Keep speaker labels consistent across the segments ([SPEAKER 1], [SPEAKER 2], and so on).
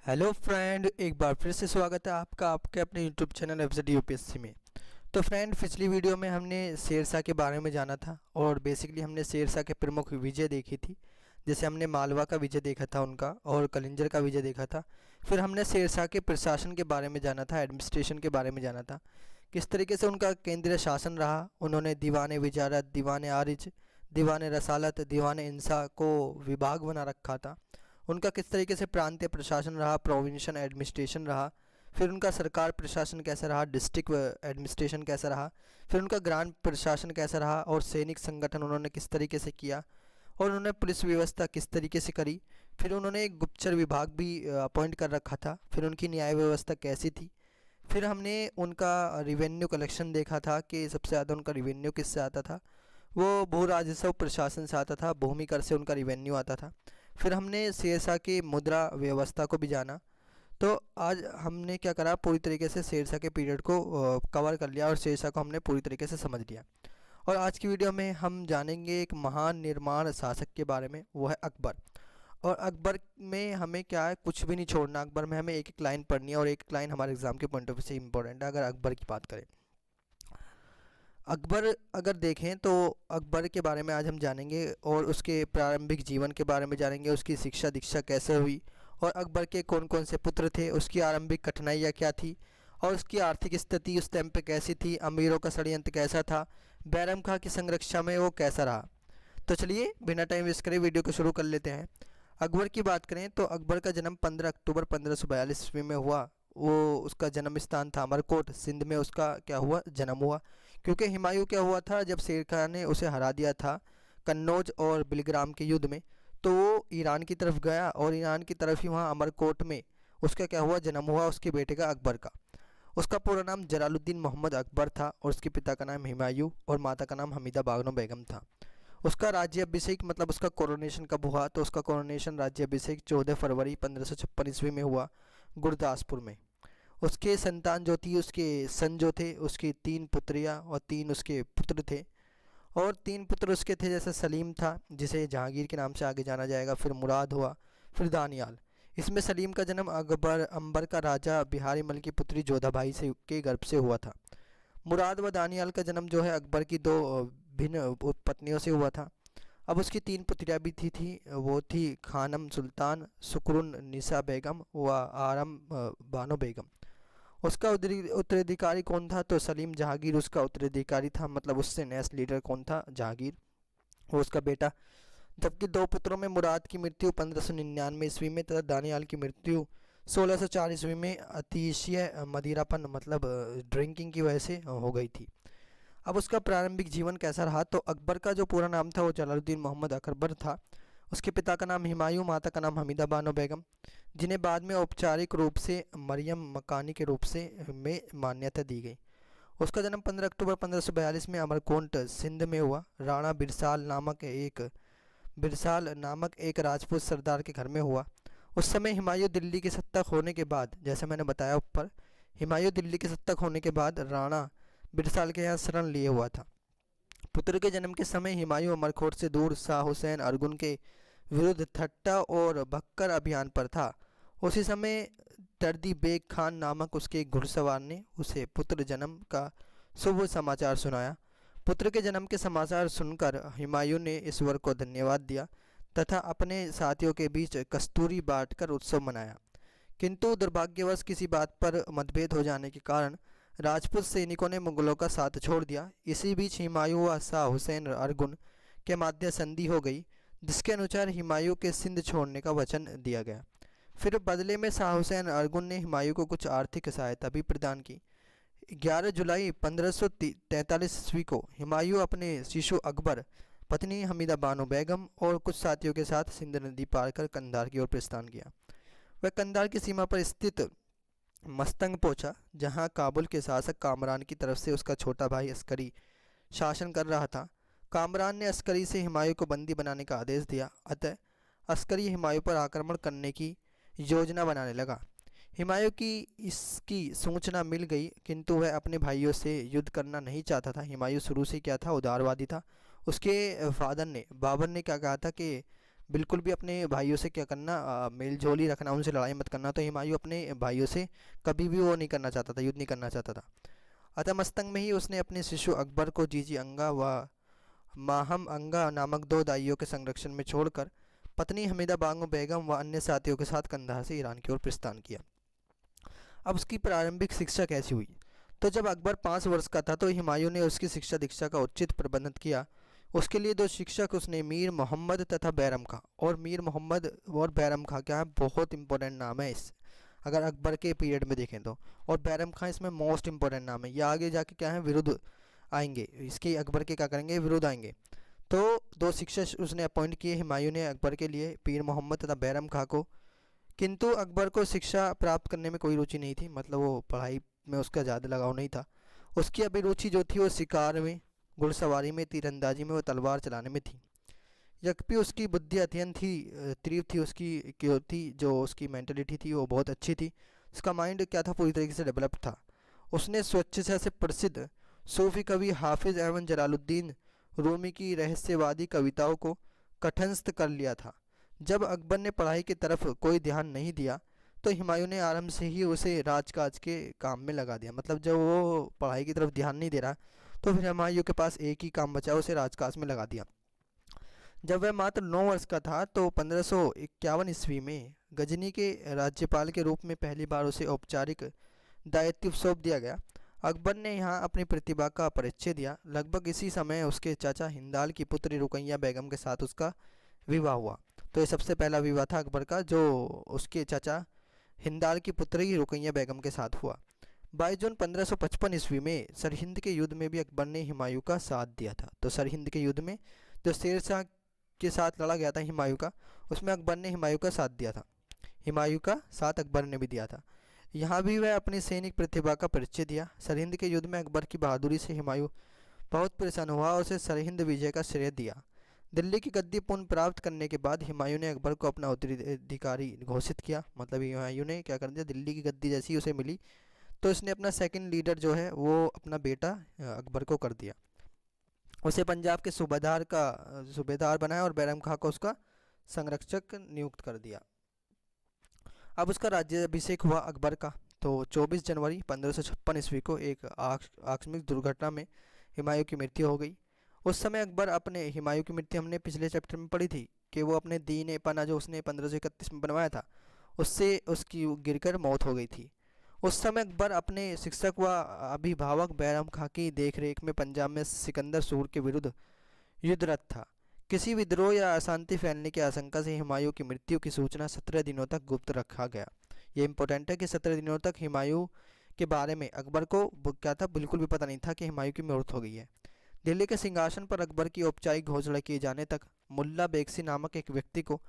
[SPEAKER 1] Hello friend, एक बार फिर से स्वागत है आपका आपके अपने यूट्यूब चैनल एफजेड यूपीएससी में। तो फ्रेंड, पिछली वीडियो में हमने शेरशाह के बारे में जाना था और बेसिकली हमने शेरशाह के प्रमुख विजय देखी थी। जैसे हमने मालवा का विजय देखा था उनका, और कलिंजर का विजय देखा था। फिर हमने शेरशाह के प्रशासन के बारे में जाना था, एडमिनिस्ट्रेशन के बारे में जाना था, किस तरीके से उनका केंद्रीय शासन रहा। उन्होंने दीवान विजारत, दीवान आरिज, दीवान रसालत, दीवान इंसा को विभाग बना रखा था। उनका किस तरीके से प्रांतीय प्रशासन रहा, प्रोविंशियल एडमिनिस्ट्रेशन रहा। फिर उनका सरकार प्रशासन कैसा रहा, डिस्ट्रिक्ट एडमिनिस्ट्रेशन कैसा रहा। फिर उनका ग्राम प्रशासन कैसा रहा, और सैनिक संगठन उन्होंने किस तरीके से किया, और उन्होंने पुलिस व्यवस्था किस तरीके से करी। फिर उन्होंने एक गुप्तचर विभाग भी अपॉइंट कर रखा था। फिर उनकी न्याय व्यवस्था कैसी थी। फिर हमने उनका रिवेन्यू कलेक्शन देखा था कि सबसे ज़्यादा उनका रिवेन्यू किससे आता था। वो भू राजस्व प्रशासन से आता था, भूमि कर से उनका रिवेन्यू आता था। फिर हमने शेरशाह की मुद्रा व्यवस्था को भी जाना। तो आज हमने क्या करा, पूरी तरीके से शेरशाह के पीरियड को कवर कर लिया और शेरशाह को हमने पूरी तरीके से समझ लिया। और आज की वीडियो में हम जानेंगे एक महान निर्माण शासक के बारे में, वो है अकबर। और अकबर में हमें क्या है, कुछ भी नहीं छोड़ना। अकबर में हमें एक एक लाइन पढ़नी है, और एक लाइन हमारे एग्जाम के पॉइंट ऑफ व्यू से इंपॉर्टेंट है अगर अकबर की बात करें। अकबर अगर देखें तो अकबर के बारे में आज हम जानेंगे, और उसके प्रारंभिक जीवन के बारे में जानेंगे, उसकी शिक्षा दीक्षा कैसे हुई, और अकबर के कौन कौन से पुत्र थे, उसकी आरंभिक कठिनाइयाँ क्या थी, और उसकी आर्थिक स्थिति उस टाइम पे कैसी थी, अमीरों का षड्यंत्र कैसा था, बैरम खां की संरक्षा में वो कैसा रहा। तो चलिए बिना टाइम वेस्ट करे वीडियो को शुरू कर लेते हैं। अकबर की बात करें तो अकबर का जन्म 15 अक्टूबर 1542 ईस्वी में हुआ। वो उसका जन्म स्थान था अमरकोट, सिंध में उसका क्या हुआ, जन्म हुआ। क्योंकि हुमायूं क्या हुआ था, जब शेर खान ने उसे हरा दिया था कन्नौज और बिलग्राम के युद्ध में, तो वो ईरान की तरफ गया, और ईरान की तरफ ही वहाँ अमरकोट में उसका क्या हुआ, जन्म हुआ उसके बेटे का अकबर का। उसका पूरा नाम जलालुद्दीन मोहम्मद अकबर था, और उसके पिता का नाम हुमायूं और माता का नाम हमीदा बानो बेगम था। उसका राज्याभिषेक मतलब उसका कोरोनेशन कब हुआ, तो उसका कोरोनेशन राज्याभिषेक 14 फरवरी 1556 ईस्वी में हुआ गुरदासपुर में। उसके संतान जो थी, उसके सन जो थे, उसकी 3 पुत्रियाँ और 3 उसके पुत्र थे। और 3 पुत्र उसके थे, जैसे सलीम था जिसे जहांगीर के नाम से आगे जाना जाएगा, फिर मुराद हुआ, फिर दानियाल। इसमें सलीम का जन्म अकबर अंबर का राजा बिहारी मल की पुत्री जोधाबाई से के गर्भ से हुआ था। मुराद व दानियाल का जन्म जो है अकबर की 2 भिन्न पत्नियों से हुआ था। अब उसकी 3 पुत्रियाँ भी थी, वो थी खानम सुल्तान, सुकरुन निसा बेगम व आरम बानो बेगम। उसका उत्तराधिकारी कौन था, तो सलीम जहांगीर उसका उत्तराधिकारी था, मतलब उससे नेक्स्ट लीडर कौन था, जहांगीर, वो उसका बेटा। जबकि 2 पुत्रों में मुराद की मृत्यु 1599 ईस्वी में तथा दानियाल की मृत्यु 1604 ईस्वी में अतिशय मदिरापन मतलब ड्रिंकिंग की वजह से हो गई थी। अब उसका प्रारंभिक जीवन कैसा रहा, तो अकबर का जो पूरा नाम था वो जलालुद्दीन मोहम्मद अकबर था। उसके पिता का नाम हुमायूं, माता का नाम हमीदा बानो बेगम, जिन्हें बाद में औपचारिक रूप से मरियम मकानी के रूप से में मान्यता दी गई। उसका जन्म 15 अक्टूबर 1542 में अमरकोट सिंध में हुआ। राणा बिरसाल नामक एक राजपूत सरदार के घर में हुआ। उस समय हुमायूं दिल्ली की सत्ता खोने के बाद, जैसे मैंने बताया ऊपर, हुमायूं दिल्ली की सत्ता खोने के बाद राणा बिरसाल के यहाँ शरण लिए हुआ था। पुत्र के जन्म के समय हुमायूं अमरकोट से दूर शाह हुसैन अरगुन के विरुद्ध ठट्टा और भक्कर अभियान पर था। उसी समय दर्दी बेग खान नामक उसके एक घुड़सवार ने उसे पुत्र जन्म का शुभ समाचार सुनाया। पुत्र के जन्म के समाचार सुनकर हुमायूं ने ईश्वर को धन्यवाद दिया तथा अपने साथियों के बीच कस्तूरी बांटकर उत्सव मनाया। किंतु दुर्भाग्यवश किसी बात पर मतभेद हो जाने के कारण राजपूत सैनिकों ने मुगलों का साथ छोड़ दिया। इसी बीच हुमायूं व शाह हुसैन अरगुन के मध्य संधि हो गई, जिसके अनुसार हुमायूं के सिंध छोड़ने का वचन दिया गया। फिर बदले में शाह हुसैन अरगुन ने हुमायूं को कुछ आर्थिक सहायता भी प्रदान की। 11 जुलाई 1543 ईस्वी को हुमायूं अपने शिशु अकबर, पत्नी हमीदा बानो बेगम और कुछ साथियों के साथ सिंध नदी पार कर कंधार की ओर प्रस्थान किया। वह कंधार की सीमा पर स्थित मस्तंग पहुंचा, जहां काबुल के शासक कामरान की तरफ से उसका छोटा भाई अस्करी शासन कर रहा था। कामरान ने अस्करी से हुमायूं को बंदी बनाने का आदेश दिया, अतः अस्करी हुमायूं पर आक्रमण करने की योजना बनाने लगा। हुमायूं की इसकी सूचना मिल गई, किंतु वह अपने भाइयों से युद्ध करना नहीं चाहता था। हुमायूं शुरू से क्या था, उदारवादी था। उसके फादर ने बाबर ने क्या कहा था कि बिल्कुल भी अपने भाइयों से क्या करना, मेल जोल ही रखना, उनसे लड़ाई मत करना। तो हुमायूं अपने भाइयों से कभी भी वो नहीं करना चाहता था, युद्ध नहीं करना चाहता था। अतः मस्तंग में ही उसने अपने शिशु अकबर को जीजी अंगा व माहम अंगा नामक दो दाइयों के संरक्षण में छोड़कर पत्नी हमीदा बानो बेगम व अन्य साथियों के साथ कंधार से ईरान की ओर प्रस्थान किया। अब उसकी प्रारंभिक शिक्षा कैसी हुई? तो जब अकबर 5 वर्ष का था तो हुमायूं ने उसकी शिक्षा दीक्षा का उचित प्रबंध किया। उसके लिए 2 शिक्षक उसने मीर मोहम्मद तथा बैरम खां, और मीर मोहम्मद और बैरम खां क्या है, बहुत इंपॉर्टेंट नाम है इस, अगर अकबर के पीरियड में देखें तो। और बैरम खां इसमें मोस्ट इंपॉर्टेंट नाम है, ये आगे जाके क्या है, विरुद्ध आएंगे इसके, अकबर के क्या करेंगे, विरुद्ध आएंगे। तो 2 शिक्षक उसने अपॉइंट किए हुमायूं ने अकबर के लिए, पीर मोहम्मद तथा बैरम खां को। किंतु अकबर को शिक्षा प्राप्त करने में कोई रुचि नहीं थी, मतलब वो पढ़ाई में उसका ज़्यादा लगाव नहीं था। उसकी अभिरुचि जो थी वो शिकार में, घुड़सवारी में, तीरंदाजी में, वो तलवार चलाने में थी। यद्यपि उसकी बुद्धि अत्यंत ही तीव्र थी, उसकी जो थी, जो उसकी मेंटलिटी थी वो बहुत अच्छी थी। उसका माइंड क्या था, पूरी तरीके से डेवलप था। उसने स्वच्छता से प्रसिद्ध सूफी कवि हाफिज एवं जलालुद्दीन रूमी की रहस्यवादी कविताओं को कंठस्थ कर लिया था। जब अकबर ने पढ़ाई की तरफ कोई ध्यान नहीं दिया तो हुमायूं ने आरंभ से ही उसे राजकाज के काम में लगा दिया। मतलब जब वो पढ़ाई की तरफ ध्यान नहीं दे रहा तो फिर हुमायूं के पास एक ही काम बचा, उसे राजकाज में लगा दिया। जब वह मात्र 9 वर्ष का था तो 1551 ईस्वी में गजनी के राज्यपाल के रूप में पहली बार उसे औपचारिक दायित्व सौंप दिया गया। अकबर ने यहाँ अपनी प्रतिभा का परिचय दिया। लगभग इसी समय उसके चाचा हिंदाल की पुत्री रुकैया बेगम के साथ उसका विवाह हुआ। तो ये सबसे पहला विवाह था अकबर का, जो उसके चाचा हिंदाल की पुत्री रुकैया बेगम के साथ हुआ। 22 जून 1555 ईस्वी में सरहिंद के युद्ध में भी अकबर ने हुमायूं का साथ दिया था। तो सरहिंद के युद्ध में जो शेर शाह के साथ लड़ा गया था हुमायूं का, उसमें अकबर ने हुमायूं का साथ दिया था। हुमायूं का साथ अकबर ने भी दिया था। यहाँ भी वह अपनी सैनिक प्रतिभा का परिचय दिया। सरहिंद के युद्ध में अकबर की बहादुरी से हुमायूं बहुत प्रसन्न हुआ और उसे सरहिंद विजय का श्रेय दिया। दिल्ली की गद्दी पुनः प्राप्त करने के बाद हुमायूं ने अकबर को अपना उत्तराधिकारी घोषित किया। मतलब हुमायूं ने क्या कर दिया, दिल्ली की गद्दी जैसी उसे मिली तो इसने अपना सेकंड लीडर जो है वो अपना बेटा अकबर को कर दिया। उसे पंजाब के सूबेदार बनाया और बैरम खां को उसका संरक्षक नियुक्त कर दिया। अब उसका राज्याभिषेक हुआ अकबर का। तो 24 जनवरी 1556 ईस्वी को एक आकस्मिक दुर्घटना में हुमायूं की मृत्यु हो गई। उस समय अकबर अपने, हुमायूं की मृत्यु हमने पिछले चैप्टर में पढ़ी थी कि वो अपने दीन ए पना जो उसने 1531 में बनवाया था उससे उसकी गिरकर मौत हो गई थी। उस समय अकबर अपने शिक्षक व अभिभावक बैरम खां की देखरेख में पंजाब में सिकंदर सूर के विरुद्ध युद्धरत था। किसी विद्रोह या अशांति फैलने की आशंका से हुमायूं की मृत्यु की सूचना 17 दिनों तक गुप्त रखा गया। ये इंपॉर्टेंट है कि 17 दिनों तक हुमायूं के बारे में अकबर को क्या था, बिल्कुल भी पता नहीं था कि हुमायूं की मौत हो गई है। दिल्ली के सिंहासन पर अकबर की औपचारिक घोषणा किए जाने तक मुल्ला बेगसी नामक एक व्यक्ति को,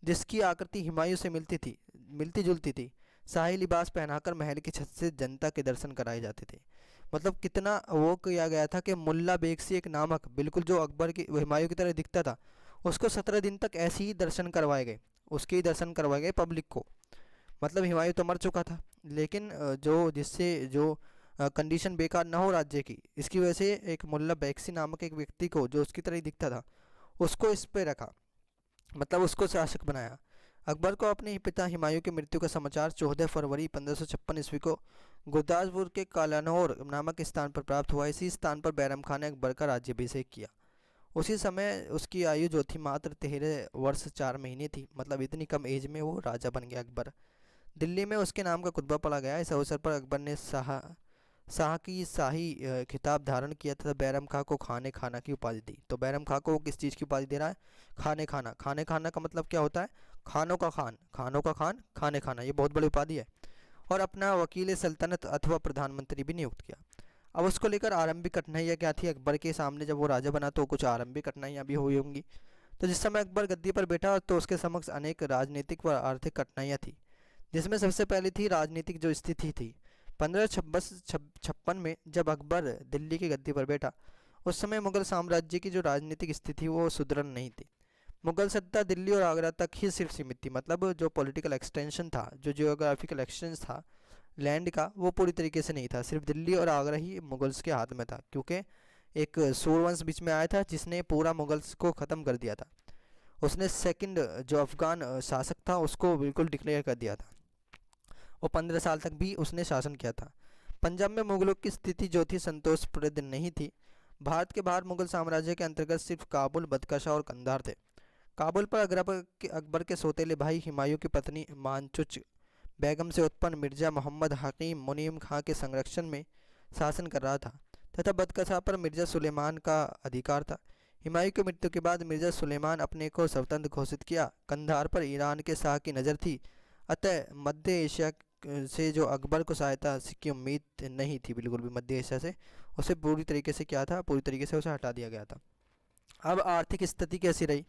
[SPEAKER 1] जिसकी आकृति हुमायूं से मिलती जुलती थी, शाही लिबास पहनाकर महल की छत से जनता के दर्शन कराए जाते थे। मतलब कितना वो किया गया था कि मुल्ला बेगसी एक नामक, बिल्कुल जो अकबर की हुमायूं की तरह दिखता था, उसको 17 दिन तक ऐसे ही दर्शन करवाए गए, उसके ही दर्शन करवाए गए पब्लिक को। मतलब हुमायूं तो मर चुका था, लेकिन जो जिससे जो कंडीशन बेकार ना हो राज्य की, इसकी वजह से एक मुल्ला बेगसी नामक एक व्यक्ति को जो उसकी तरह ही दिखता था उसको इस पे रखा, मतलब उसको शासक बनाया। अकबर को अपने पिता हुमायूं की मृत्यु का समाचार 14 फरवरी 1556 ईस्वी को गुरदासपुर के कालानौर नामक स्थान पर प्राप्त हुआ। इसी स्थान पर बैरम खान ने अकबर का राज्याभिषेक किया। उसी समय उसकी आयु जो थी मात्र 13 वर्ष 4 महीने थी। मतलब इतनी कम एज में वो राजा बन गया अकबर। दिल्ली में उसके नाम का खुतबा पढ़ा गया। इस अवसर पर अकबर ने शाह की शाही खिताब धारण किया तथा बैरम खां को खाने खाना की उपाधि दी। तो बैरम खां को वो किस चीज़ की उपाधि दे रहा है? खाने खाना। खाने खाना का मतलब क्या होता है? खानों का खान, खानों का खान, खाने खाना। ये बहुत बड़ी उपाधि है। और अपना वकील सल्तनत अथवा प्रधानमंत्री भी नियुक्त किया। अब उसको लेकर आरंभिक कठिनाइयाँ क्या थी अकबर के सामने? जब वो राजा बना तो कुछ आरंभिक कठिनाइयाँ भी हुई होंगी। तो जिस समय अकबर गद्दी पर बैठा तो उसके समक्ष अनेक राजनीतिक व आर्थिक कठिनाइयाँ थी, जिसमें सबसे पहली थी राजनीतिक जो स्थिति थी। 1556 में जब अकबर दिल्ली की गद्दी पर बैठा, उस समय मुगल साम्राज्य की जो राजनीतिक स्थिति वो सुदृढ़ नहीं थी। मुगल सत्ता दिल्ली और आगरा तक ही सिर्फ सीमित थी। मतलब जो पॉलिटिकल एक्सटेंशन था, जो जियोग्राफिकल एक्सटेंशन था लैंड का, वो पूरी तरीके से नहीं था। सिर्फ दिल्ली और आगरा ही मुगल्स के हाथ में था, क्योंकि एक सूर्यवंश बीच में आया था जिसने पूरा मुगल्स को ख़त्म कर दिया था। उसने सेकंड जो अफ़गान शासक था उसको बिल्कुल डिक्लेयर कर दिया था, और 15 साल तक भी उसने शासन किया था। पंजाब में मुगलों की स्थिति जो थी संतोषप्रद नहीं थी। भारत के बाहर मुगल साम्राज्य के अंतर्गत सिर्फ काबुल, बदकशा और कंधार थे। काबुल पर अकबर के सौतेले भाई हुमायूं की पत्नी मानचुच बेगम से उत्पन्न मिर्ज़ा मोहम्मद हकीम मुनीम खां के संरक्षण में शासन कर रहा था, तथा बदकशा पर मिर्ज़ा सुलेमान का अधिकार था। हुमायूं की मृत्यु के बाद मिर्ज़ा सुलेमान अपने को स्वतंत्र घोषित किया। कंधार पर ईरान के शाह की नज़र थी, अतः मध्य एशिया से जो अकबर को सहायता की उम्मीद नहीं थी, बिल्कुल भी मध्य एशिया से उसे पूरी तरीके से क्या था, पूरी तरीके से उसे हटा दिया गया था। अब आर्थिक स्थिति कैसी रही,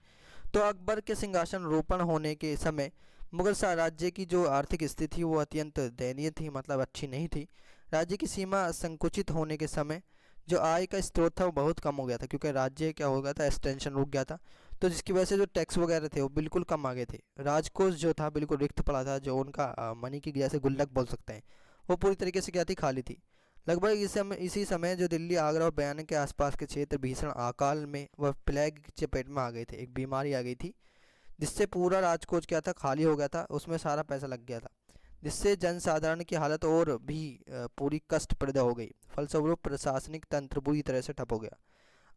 [SPEAKER 1] तो अकबर के सिंहासन रोपण होने के समय मुगल साम्राज्य की जो आर्थिक स्थिति वो अत्यंत दयनीय थी, मतलब अच्छी नहीं थी। राज्य की सीमा संकुचित होने के समय जो आय का स्रोत था वो बहुत कम हो गया था, क्योंकि राज्य क्या हो गया था, एक्सटेंशन रुक गया था, तो जिसकी वजह से जो टैक्स वगैरह थे वो बिल्कुल कम आ गए थे। राजकोष जो था बिल्कुल रिक्त पड़ा था, जो उनका मनी की जैसे गुल्लक बोल सकते हैं, वो पूरी तरीके से क्या थी, खाली थी। लगभग इसी समय जो दिल्ली, आगरा और बयाना के आसपास के क्षेत्र भीषण अकाल में व प्लेग की चपेट में आ गए थे। एक बीमारी आ गई थी जिससे पूरा राजकोष क्या था, खाली हो गया था, उसमें सारा पैसा लग गया था, जिससे जनसाधारण की हालत और भी पूरी कष्टप्रद हो गई। फलस्वरूप प्रशासनिक तंत्र बुरी तरह से ठप हो गया।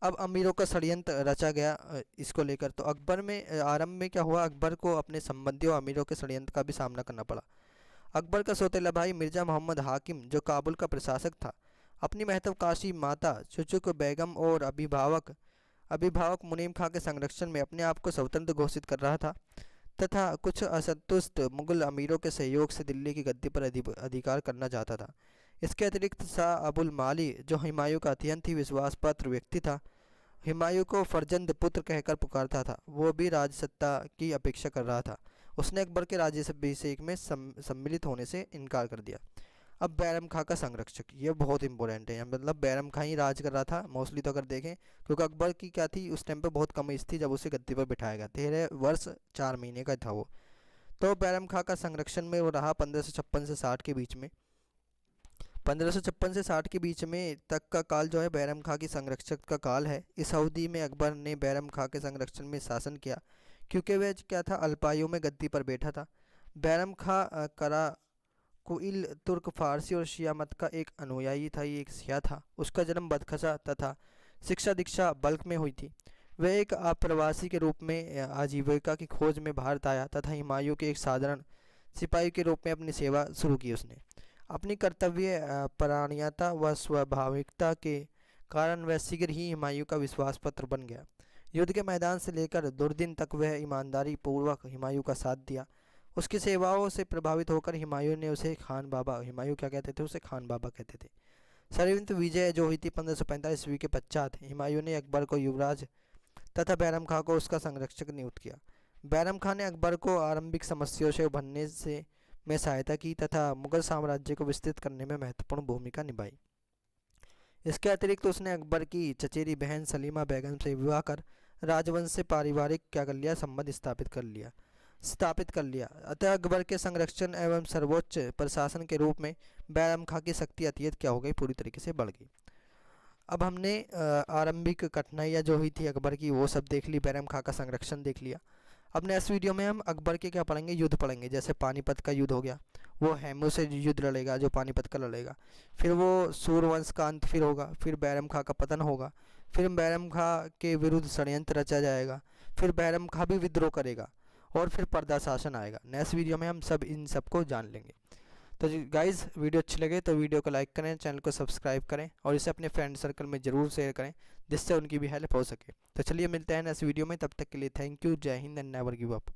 [SPEAKER 1] अब अमीरों का षड्यंत्र रचा गया इसको लेकर। तो अकबर में आरंभ में क्या हुआ, अकबर को अपने संबंधियों अमीरों के षड्यंत्र का भी सामना करना पड़ा। अकबर का सौतेला भाई मिर्ज़ा मोहम्मद हाकिम, जो काबुल का प्रशासक था, अपनी महत्वाकांक्षी माता शुचुक बेगम और अभिभावक मुनीम खां के संरक्षण में अपने आप को स्वतंत्र घोषित कर रहा था, तथा कुछ असंतुष्ट मुगल अमीरों के सहयोग से दिल्ली की गद्दी पर अधिकार करना चाहता था। इसके अतिरिक्त शाह अबुल माली, जो हुमायूं का अत्यंत ही विश्वासपात्र व्यक्ति था, हुमायूं को फर्जंद पुत्र कहकर पुकारता था, वो भी राजसत्ता की अपेक्षा कर रहा था। उसने अकबर के राज्याभिषेक में सम्मिलित होने से इनकार कर दिया। अब बैरम खां का संरक्षक, ये बहुत इंपॉर्टेंट है, मतलब बैरम खां ही राज कर रहा था मोस्टली, तो अगर देखें, क्योंकि अकबर की क्या थी उस टाइम पे बहुत कम एज थी जब उसे गद्दी पर बिठाया गया, 13 वर्ष 4 महीने का था वो। तो बैरम खां का संरक्षण में वो रहा 1556 से 60 के बीच में। 1556 से 60 के बीच में तक का काल जो है बैरम खां की संरक्षक का काल है। इस अवधि में अकबर ने बैरम खां के संरक्षण में शासन किया, क्योंकि वह क्या था, अल्पायु में गद्दी पर बैठा था। बैरम खां करा कुइल तुर्क, फारसी और शिया मत का एक अनुयायी था, ये एक शिया था। उसका जन्म बदखशा तथा शिक्षा दीक्षा बल्क में हुई थी। वह एक अप्रवासी के रूप में आजीविका की खोज में भारत आया तथा हुमायूं के एक साधारण सिपाही के रूप में अपनी सेवा शुरू की। उसने अपनी कर्तव्य परायणता व स्वाभाविकता के कारण वह शीघ्र ही हुमायूं का विश्वास पात्र बन गया। युद्ध के मैदान से लेकर दुर्दिन तक वह ईमानदारी पूर्वक हुमायूं का साथ दिया। उसकी सेवाओं से प्रभावित होकर हुमायूं ने उसे खान बाबा, हुमायूं क्या कहते थे, उसे खान बाबा कहते थे। सरहिंद विजय जो हुई थी 1545 ईस्वी के पश्चात, हुमायूं ने अकबर को युवराज तथा बैरम खां को उसका संरक्षक नियुक्त किया। बैरम खां ने अकबर को आरंभिक समस्याओं से उभरने में सहायता की तथा मुगल साम्राज्य को विस्तृत करने में महत्वपूर्ण भूमिका निभाई। इसके अतिरिक्त उसने अकबर की चचेरी बहन सलीमा बेगम से विवाह कर राजवंश से पारिवारिक क्या कर लिया, संबंध स्थापित कर लिया। अतः अकबर के संरक्षण एवं सर्वोच्च प्रशासन के रूप में बैरम खां की शक्ति अत्यंत क्या हो गई, पूरी तरीके से बढ़ गई। अब हमने आरंभिक कठिनाइयाँ जो हुई थी अकबर की वो सब देख ली, बैरम खां का संरक्षण देख लिया। अब नेक्स्ट वीडियो में हम अकबर के क्या पढ़ेंगे, युद्ध पढ़ेंगे। जैसे पानीपत का युद्ध हो गया, वो हेमू से युद्ध लड़ेगा, जो पानीपत का लड़ेगा। फिर वो सूर्यवंश का अंत फिर होगा, फिर बैरम खां का पतन होगा, फिर बैरम खां के विरुद्ध षड्यंत्र रचा जाएगा, फिर बैरम खां भी विद्रोह करेगा, और फिर पर्दा शासन आएगा। नेक्स्ट वीडियो में हम सब इन सबको जान लेंगे। तो गाइज़, वीडियो अच्छी लगे तो वीडियो को लाइक करें, चैनल को सब्सक्राइब करें और इसे अपने फ्रेंड सर्कल में ज़रूर शेयर करें, जिससे उनकी भी हेल्प हो सके। तो चलिए मिलते हैं नेक्स्ट वीडियो में, तब तक के लिए थैंक यू, जय Hind and never give up.